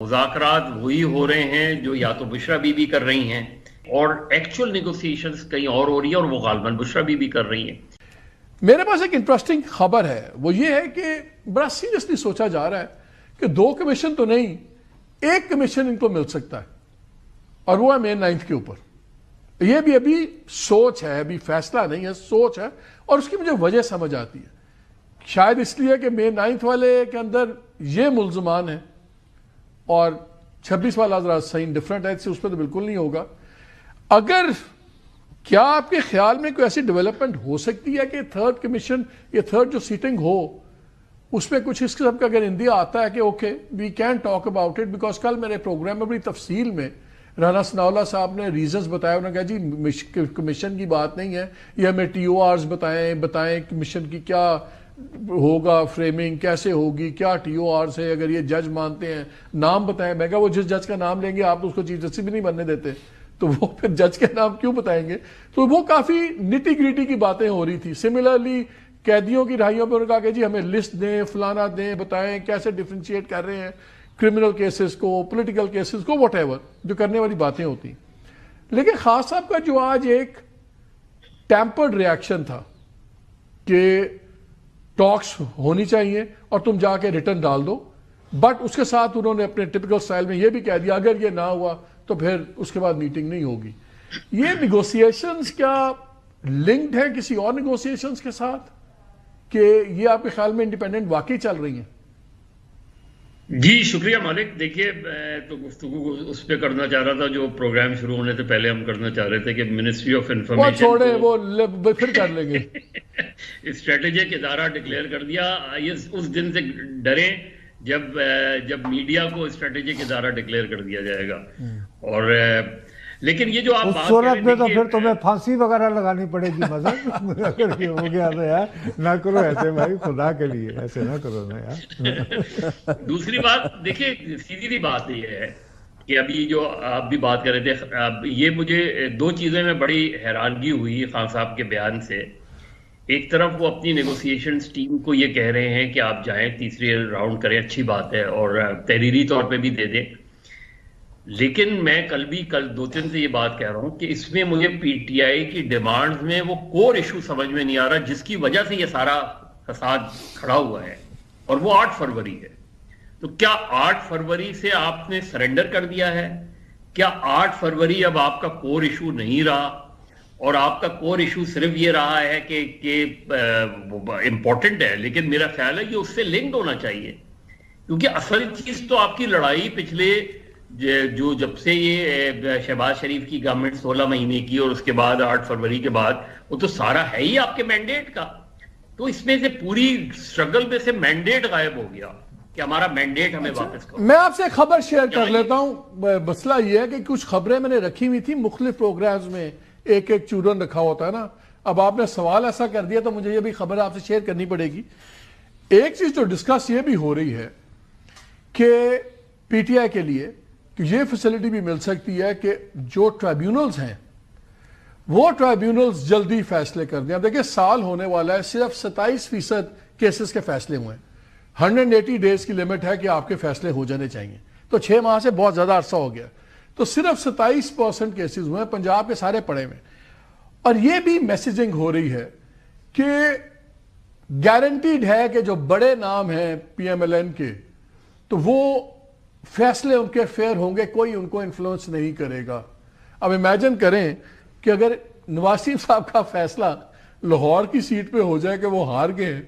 مذاکرات وہی ہو رہے ہیں جو یا تو بشرا بی بی کر رہی ہیں اور ایکچوئل نیگوسیشنز کہیں اور ہو رہی ہیں اور وہ غالباً بشرا بی بی کر رہی ہیں. میرے پاس ایک انٹرسٹنگ خبر ہے، وہ یہ ہے کہ بڑا سیریسلی سوچا جا رہا ہے کہ 2 کمیشن تو نہیں، 1 کمیشن ان کو مل سکتا ہے اور وہ ہے مئی 9 کے اوپر. یہ بھی ابھی سوچ ہے، ابھی فیصلہ نہیں ہے، سوچ ہے. اور اس کی مجھے وجہ سمجھ آتی ہے، شاید اس لیے کہ مئی 9 والے کے اندر یہ ملزمان ہیں اور 26 والا ذرا صحیح ڈفرنٹ ہے، اس پہ تو بالکل نہیں ہوگا. اگر کیا آپ کے خیال میں کوئی ایسی ڈیولپمنٹ ہو سکتی ہے کہ 3rd کمیشن یا 3rd جو سیٹنگ ہو اس میں کچھ اس قسم کا اگر اندیا آتا ہے کہ okay we can talk about it? Because کل میرے پروگرام میں بڑی تفصیل میں رانا ثناء اللہ صاحب نے ریزنز بتایا. انہوں نے کہا جی کمیشن کی بات نہیں ہے، یہ ہمیں ٹی او آرز بتائیں کمیشن کی کیا ہوگا، فریمنگ کیسے ہوگی، کیا ٹی او آرز ہے، اگر یہ جج مانتے ہیں نام بتائیں. میں کہا وہ جس جج کا نام لیں گے آپ تو اس کو چیف جسٹس بھی نہیں بننے دیتے، تو وہ پھر جج کے نام کیوں بتائیں گے؟ تو وہ کافی نٹی گریٹی کی باتیں ہو رہی تھی. سملرلی قیدیوں کی رہائیوں پہ انہوں نے کہا کہ جی ہمیں لسٹ دیں، فلانا دیں، بتائیں کیسے ڈفرینشیٹ کر رہے ہیں کرمنل کیسز کو، پولیٹیکل کیسز کو، واٹ ایور جو کرنے والی باتیں ہوتی. لیکن خان صاحب کا جو آج ایک ٹیمپرڈ ریاکشن تھا کہ ٹاکس ہونی چاہیے اور تم جا کے ریٹرن ڈال دو، بٹ اس کے ساتھ انہوں نے اپنے ٹپیکل سٹائل میں یہ بھی کہہ دیا اگر یہ نہ ہوا تو پھر اس کے بعد میٹنگ نہیں ہوگی. یہ نیگوسیشنز کیا لنکڈ ہیں کسی اور نیگوسیشنز کے ساتھ کہ یہ آپ کے خیال میں انڈیپینڈنٹ واقعی چل رہی ہیں؟ جی شکریہ مالک. دیکھیے میں تو گفتگو اس پہ کرنا چاہ رہا تھا جو پروگرام شروع ہونے سے پہلے ہم کرنا چاہ رہے تھے کہ منسٹری آف انفارمیشن چھوڑیں وہ پھر کر لیں گے. اسٹریٹجک ادارہ ڈکلیئر کر دیا. اس دن سے ڈریں جب میڈیا کو اسٹریٹجک ادارہ ڈکلیئر کر دیا جائے گا. اور لیکن یہ جو آپ اس صورت میں تو پھر تمہیں پھانسی وغیرہ لگانی پڑے گی. مزہ اگر یہ ہو گیا تو یار نہ کرو ایسے بھائی، خدا کے لیے ایسے نہ کرو نا یار. دوسری بات دیکھیے، سیدھی سی بات یہ ہے کہ ابھی جو آپ بھی بات کر رہے تھے، یہ مجھے 2 چیزیں میں بڑی حیرانگی ہوئی خان صاحب کے بیان سے. ایک طرف وہ اپنی نیگوسیشنز ٹیم کو یہ کہہ رہے ہیں کہ آپ جائیں تیسری راؤنڈ کریں، اچھی بات ہے اور تحریری طور پہ بھی دے دیں. لیکن میں کل 2-3 سے یہ بات کہہ رہا ہوں کہ اس میں مجھے پی ٹی آئی کی ڈیمانڈز میں وہ کور ایشو سمجھ میں نہیں آ رہا جس کی وجہ سے یہ سارا فساد کھڑا ہوا ہے، اور وہ 8 فروری ہے. تو کیا 8 فروری سے آپ نے سرنڈر کر دیا ہے؟ کیا 8 فروری اب آپ کا کور ایشو نہیں رہا اور آپ کا کور ایشو صرف یہ رہا ہے کہ امپورٹنٹ ہے؟ لیکن میرا خیال ہے یہ اس سے لنکڈ ہونا چاہیے، کیونکہ اصل چیز تو آپ کی لڑائی پچھلے جب سے یہ شہباز شریف کی گورنمنٹ 16 مہینے کی اور اس کے بعد 8 فروری کے بعد، وہ تو سارا ہے ہی آپ کے مینڈیٹ کا. تو اس میں سے پوری سٹرگل میں سے مینڈیٹ غائب ہو گیا کہ ہمارا مینڈیٹ ہمیں واپس کرو. میں آپ سے ایک خبر شیئر کر لیتا ہوں. مسئلہ یہ ہے کہ کچھ خبریں میں نے رکھی ہوئی تھی مختلف پروگرامز میں، ایک چورن رکھا ہوتا ہے نا. اب آپ نے سوال ایسا کر دیا تو مجھے یہ بھی خبر آپ سے شیئر کرنی پڑے گی. ایک چیز جو ڈسکس یہ بھی ہو رہی ہے کہ پی ٹی آئی کے لیے کہ یہ فیسلٹی بھی مل سکتی ہے کہ جو ٹرائیبیونلز ہیں وہ ٹرائیبیونلز جلدی فیصلے کر دیں. اب دیکھیں سال ہونے والا ہے، صرف 27% کیسز کے فیصلے ہوئے ہیں. 180 ڈیز کی لمٹ ہے کہ آپ کے فیصلے ہو جانے چاہیے، تو 6 ماہ سے بہت زیادہ عرصہ ہو گیا. تو صرف 27% کیسز ہوئے ہیں، پنجاب کے سارے پڑے ہوئے. اور یہ بھی میسیجنگ ہو رہی ہے کہ گارنٹیڈ ہے کہ جو بڑے نام ہیں پی ایم ایل این کے تو وہ فیصلے ان کے فیئر ہوں گے، کوئی ان کو انفلوئنس نہیں کرے گا. اب امیجن کریں کہ اگر نواز شریف صاحب کا فیصلہ لاہور کی سیٹ پہ ہو جائے کہ وہ ہار گئے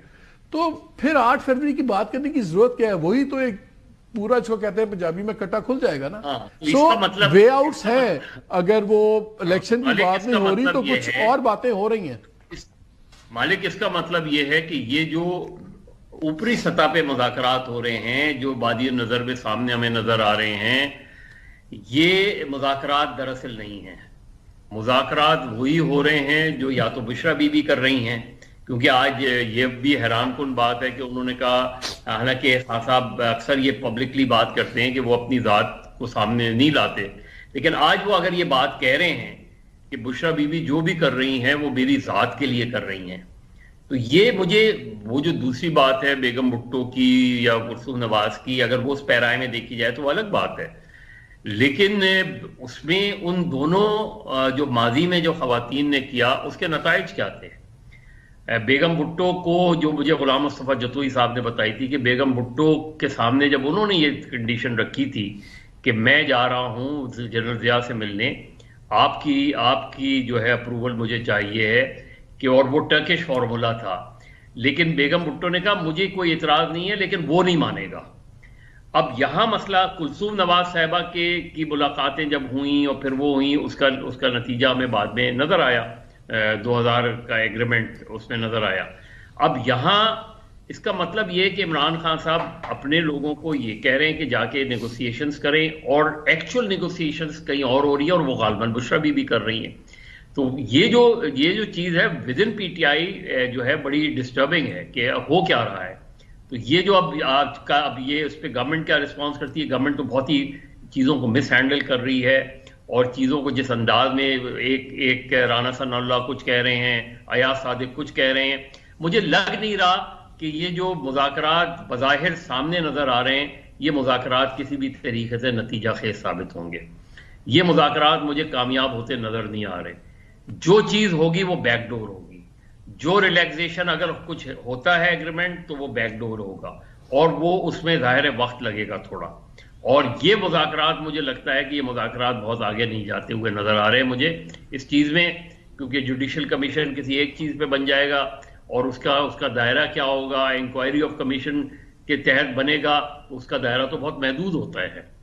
تو پھر 8 فروری کی بات کرنے کی ضرورت کیا ہے؟ وہی تو ایک پورا جو کہتے ہیں پنجابی میں کٹا کھل جائے گا نا. سو وے آؤٹس ہیں. اگر وہ الیکشن کی بات نہیں ہو رہی تو کچھ اور باتیں ہو رہی ہیں. مالک اس کا مطلب یہ ہے کہ یہ جو اوپری سطح پہ مذاکرات ہو رہے ہیں جو بادی نظر میں سامنے ہمیں نظر آ رہے ہیں، یہ مذاکرات دراصل نہیں ہیں. مذاکرات وہی ہو رہے ہیں جو یا تو بشرا بی بی کر رہی ہیں. کیونکہ آج یہ بھی حیران کن بات ہے کہ انہوں نے کہا، حالانکہ خان صاحب اکثر یہ پبلکلی بات کرتے ہیں کہ وہ اپنی ذات کو سامنے نہیں لاتے، لیکن آج وہ اگر یہ بات کہہ رہے ہیں کہ بشرا بی بی جو بھی کر رہی ہیں وہ میری ذات کے لیے کر رہی ہیں، تو یہ مجھے وہ جو دوسری بات ہے بیگم بھٹو کی یا کلثوم نواز کی، اگر وہ اس پیرائے میں دیکھی جائے تو وہ الگ بات ہے، لیکن اس میں ان دونوں جو ماضی میں جو خواتین نے کیا اس کے نتائج کیا تھے؟ بیگم بھٹو کو جو مجھے غلام مصطفیٰ جتوئی صاحب نے بتائی تھی کہ بیگم بھٹو کے سامنے جب انہوں نے یہ کنڈیشن رکھی تھی کہ میں جا رہا ہوں جنرل ضیاء سے ملنے، آپ کی جو ہے اپروول مجھے چاہیے ہے کہ، اور وہ ٹرکش فارمولا تھا، لیکن بیگم بھٹو نے کہا مجھے کوئی اعتراض نہیں ہے لیکن وہ نہیں مانے گا۔ اب یہاں مسئلہ کلثوم نواز صاحبہ کی ملاقاتیں جب ہوئیں اور پھر وہ ہوئیں، اس کا نتیجہ ہمیں بعد میں نظر آیا، 2000 کا ایگریمنٹ اس میں نظر آیا۔ اب یہاں اس کا مطلب یہ کہ عمران خان صاحب اپنے لوگوں کو یہ کہہ رہے ہیں کہ جا کے نیگوسیشنز کریں، اور ایکچوئل نیگوسیشنز کہیں اور ہو رہی ہیں، اور وہ غالباً بشرا بھی کر رہی ہیں۔ تو یہ جو چیز ہے with in P T I جو ہے بڑی ڈسٹربنگ ہے کہ ہو کیا رہا ہے۔ تو یہ جو اب یہ اس پہ گورنمنٹ کیا رسپانس کرتی ہے، گورنمنٹ تو بہت ہی چیزوں کو مس ہینڈل کر رہی ہے، اور چیزوں کو جس انداز میں ایک رانا ثناء اللہ کچھ کہہ رہے ہیں، ایاز صادق کچھ کہہ رہے ہیں، مجھے لگ نہیں رہا کہ یہ جو مذاکرات بظاہر سامنے نظر آ رہے ہیں یہ مذاکرات کسی بھی طریقے سے نتیجہ خیز ثابت ہوں گے۔ یہ مذاکرات مجھے کامیاب ہوتے نظر نہیں آ رہے۔ جو چیز ہوگی وہ بیک ڈور ہوگی، جو ریلیکسیشن اگر کچھ ہوتا ہے ایگریمنٹ تو وہ بیک ڈور ہوگا، اور وہ اس میں ظاہر وقت لگے گا تھوڑا، اور یہ مذاکرات مجھے لگتا ہے کہ یہ مذاکرات بہت آگے نہیں جاتے ہوئے نظر آ رہے ہیں مجھے اس چیز میں، کیونکہ جوڈیشل کمیشن کسی ایک چیز پہ بن جائے گا، اور اس کا دائرہ کیا ہوگا، انکوائری آف کمیشن کے تحت بنے گا، اس کا دائرہ تو بہت محدود ہوتا ہے۔